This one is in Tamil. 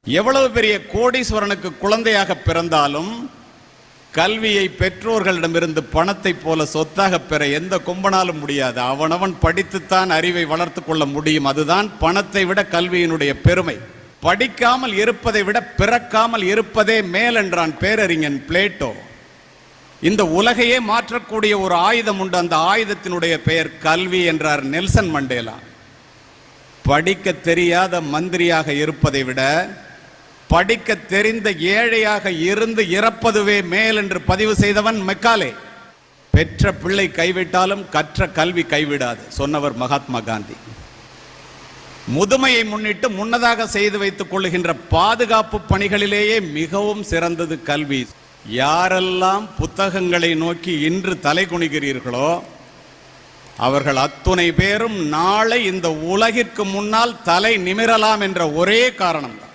எவ்வளவு பெரிய கோடீஸ்வரனுக்கு குழந்தையாக பிறந்தாலும் கல்வியை பெற்றோர்களிடமிருந்து பணத்தை போல சொத்தாக பெற எந்த கொம்பனாலும் முடியாது. அவனவன் படித்துத்தான் அறிவை வளர்த்து கொள்ள முடியும். அதுதான் பணத்தை விட கல்வியினுடைய பெருமை. படிக்காமல் இருப்பதை விட பிறக்காமல் இருப்பதே மேல் என்றான் பேரறிஞன் பிளேட்டோ. இந்த உலகையே மாற்றக்கூடிய ஒரு ஆயுதம் உண்டு, அந்த ஆயுதத்தினுடைய பெயர் கல்வி என்றார் நெல்சன் மண்டேலா. படிக்க தெரியாத மந்திரியாக இருப்பதை விட படிக்க தெரிந்த ஏழையாக இருந்து இறப்பதுவே மேல் என்று பதிவு செய்தவன் மெக்காலே. பெற்ற பிள்ளை கைவிட்டாலும் கற்ற கல்வி கைவிடாது சொன்னவர் மகாத்மா காந்தி. முதுமையை முன்னிட்டு முன்னதாக செய்து வைத்துக் கொள்ளுகின்ற பாதுகாப்பு பணிகளிலேயே மிகவும் சிறந்தது கல்வி. யாரெல்லாம் புத்தகங்களை நோக்கி இன்று தலை குனிகிறீர்களோ அவர்கள் அத்துணை பேரும் நாளை இந்த உலகிற்கு முன்னால் தலை நிமிரலாம் என்ற ஒரே காரணம்தான்.